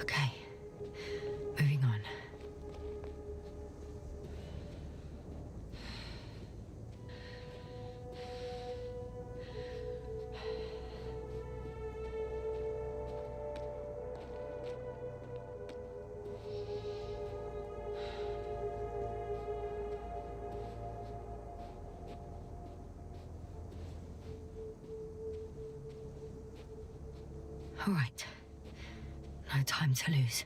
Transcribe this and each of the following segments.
Okay, moving on. All right. No time to lose.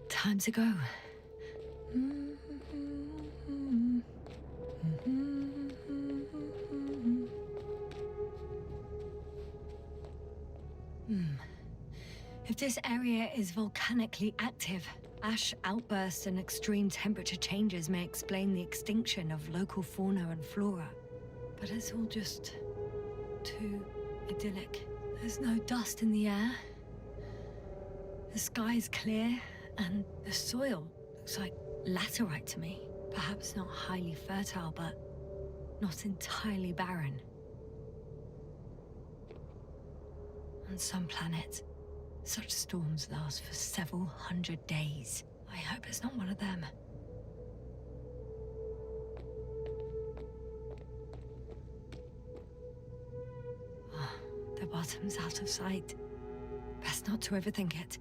Time to go. If this area is volcanically active, ash outbursts and extreme temperature changes may explain the extinction of local fauna and flora. But it's all just too idyllic. There's no dust in the air. The sky's clear, and the soil looks like laterite to me. Perhaps not highly fertile, but not entirely barren. On some planets, such storms last for several hundred days. I hope it's not one of them. Oh, the bottom's out of sight. Best not to overthink it.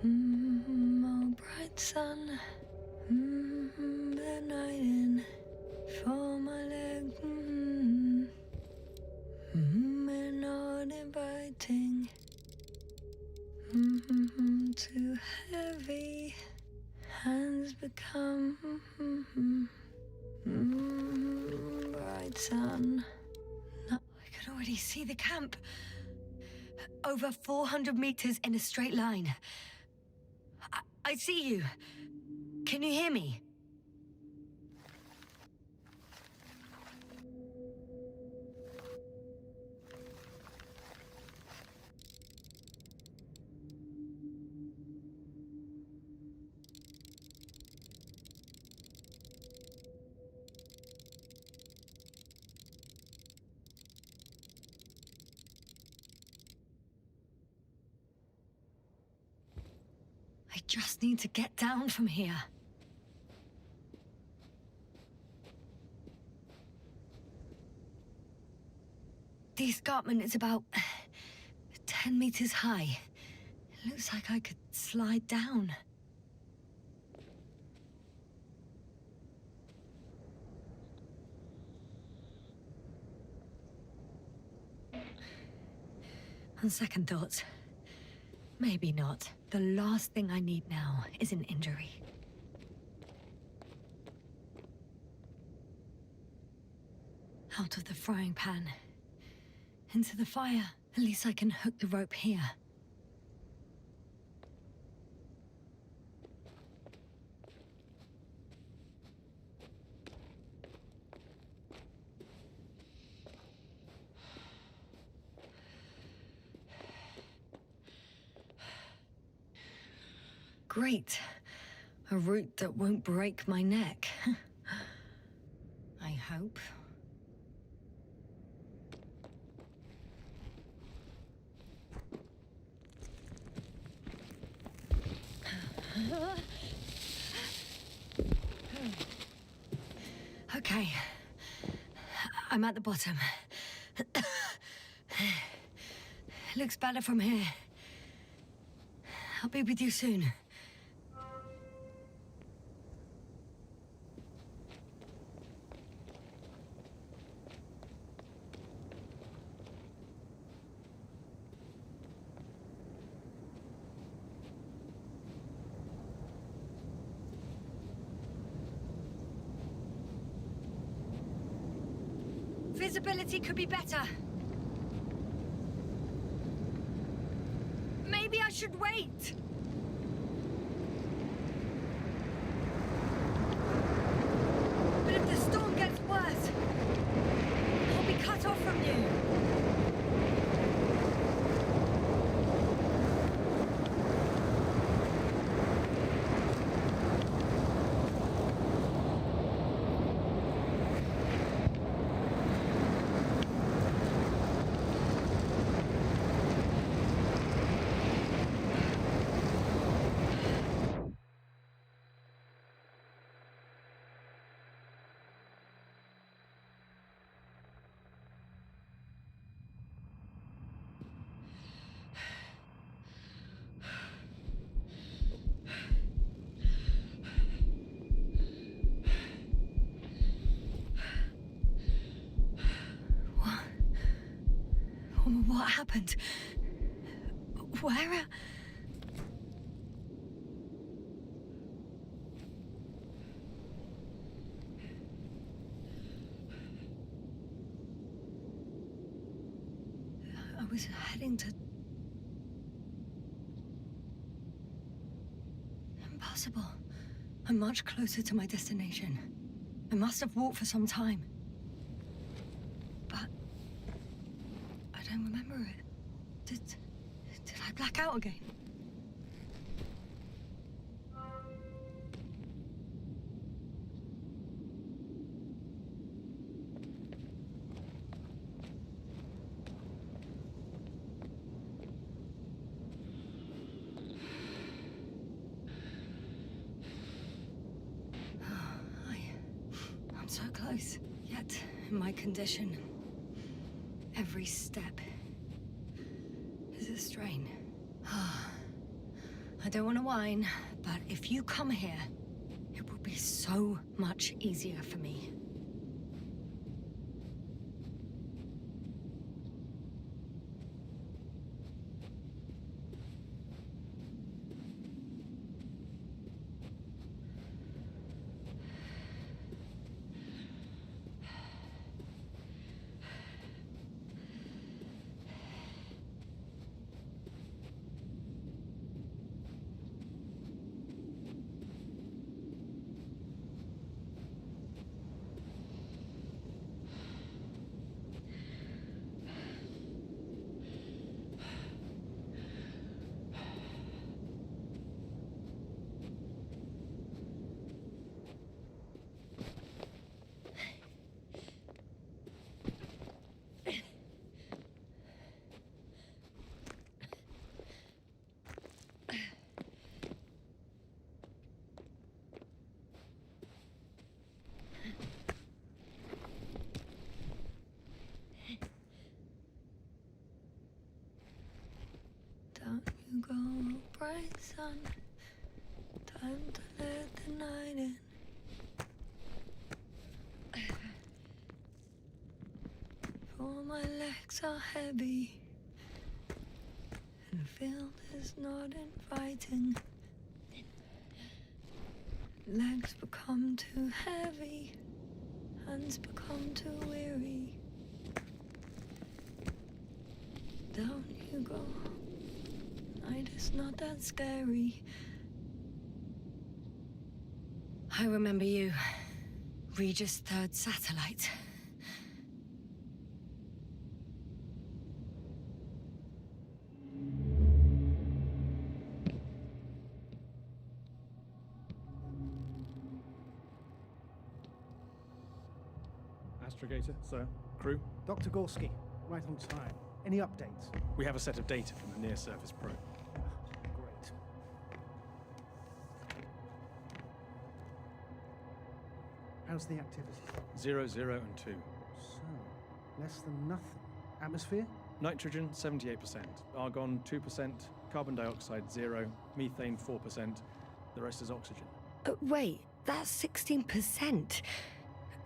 Oh, bright sun, the night in for my leg, and not inviting, too heavy, hands become, bright sun. No, I can already see the camp. Over 400 meters in a straight line. I see you. Can you hear me? I just need to get down from here. The escarpment is about 10 meters high. It looks like I could slide down. On second thoughts, maybe not. The last thing I need now is an injury. Out of the frying pan. Into the fire. At least I can hook the rope here. Great. A route that won't break my neck. I hope. Okay. I'm at the bottom. Looks better from here. I'll be with you soon. Visibility could be better. Maybe I should wait. But if the storm gets worse, I'll be cut off from you. What happened? Where? I was heading to... Impossible. I'm much closer to my destination. I must have walked for some time. But... I don't remember it. Did I black out again? I'm so close. Yet, in my condition, every step is a strain. I don't want to whine, but if you come here, it will be so much easier for me. Down you go, bright sun. Time to let the night in. For my legs are heavy. The field is not inviting. Legs become too heavy. Hands become too weary. Down you go. Night is not that scary. I remember you. Regis' third satellite. Astrogator, sir. Crew? Dr. Gorski, right on time. Any updates? We have a set of data from the near-surface probe. Great. How's the activity? 0, 0, and 2. So, less than nothing. Atmosphere? Nitrogen, 78%. Argon, 2%. Carbon dioxide, 0. Methane, 4%. The rest is oxygen. Wait, that's 16%.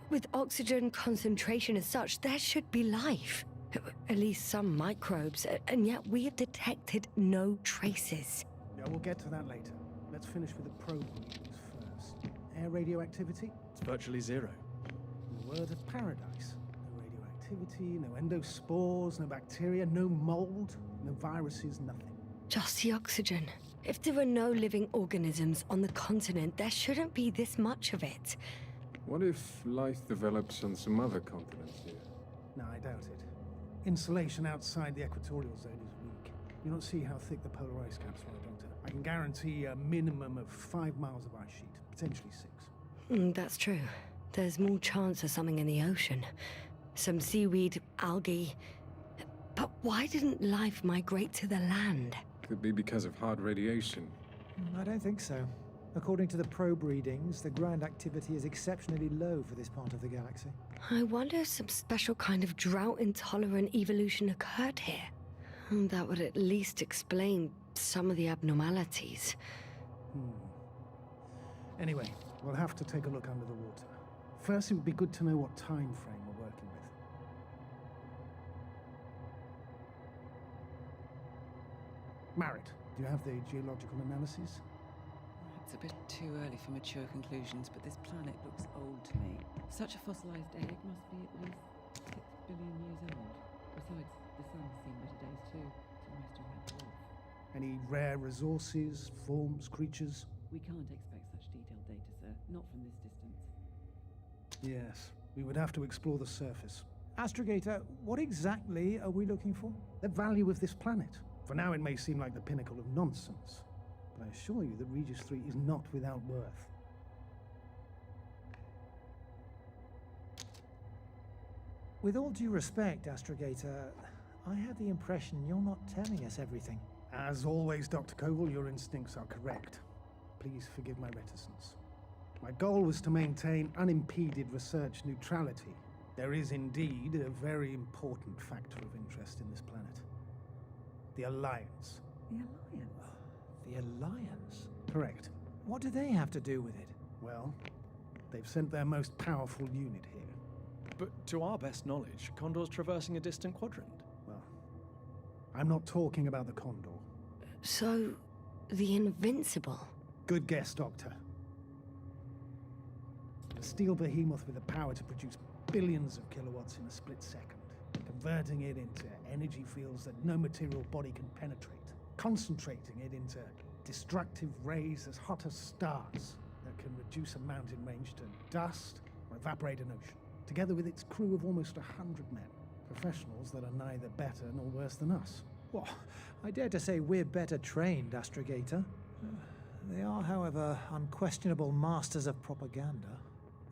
With oxygen concentration as such, there should be life. At least some microbes, and yet we have detected no traces. Yeah, we'll get to that later. Let's finish with the probe readings first. Air radioactivity? It's virtually 0. In the word of paradise. No radioactivity, no endospores, no bacteria, no mold, no viruses, nothing. Just the oxygen. If there were no living organisms on the continent, there shouldn't be this much of it. What if life develops on some other continents here? No, I doubt it. Insulation outside the equatorial zone is weak. You don't see how thick the polar ice caps are, Doctor. I can guarantee a minimum of 5 miles of ice sheet, potentially 6. That's true. There's more chance of something in the ocean. Some seaweed, algae. But why didn't life migrate to the land? Could be because of hard radiation. I don't think so. According to the probe readings, the ground activity is exceptionally low for this part of the galaxy. I wonder if some special kind of drought-intolerant evolution occurred here. That would at least explain some of the abnormalities. Anyway, we'll have to take a look under the water. First, it would be good to know what time frame we're working with. Marit, do you have the geological analysis? It's a bit too early for mature conclusions, but this planet looks old to me. Such a fossilized egg must be at least 6 billion years old. Besides, the sun's seen better days too. It's almost a red dwarf. Any rare resources, forms, creatures? We can't expect such detailed data, sir. Not from this distance. Yes, we would have to explore the surface. Astrogator, what exactly are we looking for? The value of this planet. For now, it may seem like the pinnacle of nonsense. But I assure you that Regis 3 is not without worth. With all due respect, Astrogator, I have the impression you're not telling us everything. As always, Dr. Koval, your instincts are correct. Please forgive my reticence. My goal was to maintain unimpeded research neutrality. There is indeed a very important factor of interest in this planet. The Alliance. The Alliance? The Alliance? Correct. What do they have to do with it? Well, they've sent their most powerful unit here. But to our best knowledge, Condor's traversing a distant quadrant. Well, I'm not talking about the Condor. So, the Invincible? Good guess, Doctor. A steel behemoth with the power to produce billions of kilowatts in a split second, converting it into energy fields that no material body can penetrate, concentrating it into destructive rays as hot as stars that can reduce a mountain range to dust or evaporate an ocean, together with its crew of almost 100 men, professionals that are neither better nor worse than us. Well, I dare to say we're better trained, Astrogator. They are, however, unquestionable masters of propaganda.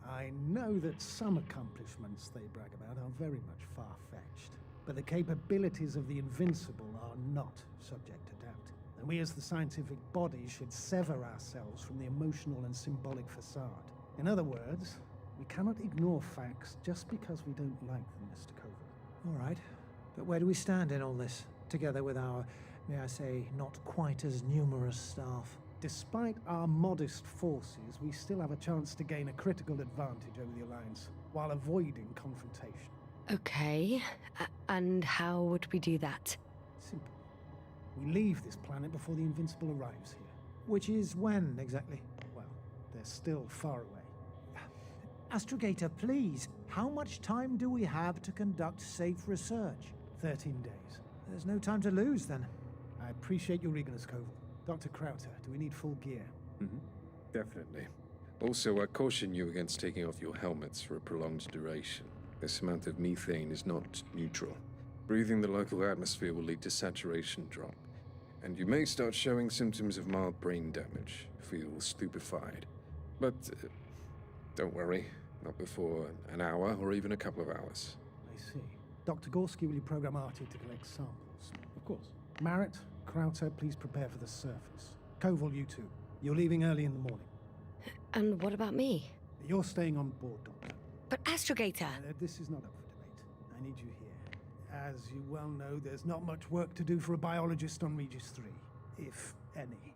I know that some accomplishments they brag about are very much far-fetched, but the capabilities of the Invincible are not subject to doubt. And we as the scientific body should sever ourselves from the emotional and symbolic facade. In other words, we cannot ignore facts just because we don't like them, Mr. Koval. All right, but where do we stand in all this, together with our, may I say, not quite as numerous staff? Despite our modest forces, we still have a chance to gain a critical advantage over the Alliance, while avoiding confrontation. Okay, and how would we do that? Simple. We leave this planet before the Invincible arrives here. Which is when, exactly? Well, they're still far away. Astrogator, please, how much time do we have to conduct safe research? 13 days. There's no time to lose, then. I appreciate your eagerness, Koval. Dr. Krauter, do we need full gear? Definitely. Also, I caution you against taking off your helmets for a prolonged duration. This amount of methane is not neutral. Breathing the local atmosphere will lead to saturation drop, and you may start showing symptoms of mild brain damage, feel stupefied. But don't worry, not before an hour or even a couple of hours. I see. Dr. Gorski, will you program Artie to collect samples? Of course. Marrett, Krauter, please prepare for the surface. Koval, you two. You're leaving early in the morning. And what about me? You're staying on board, Doctor. But Astrogator! This is not up for debate. I need you here. As you well know, there's not much work to do for a biologist on Regis 3, if any.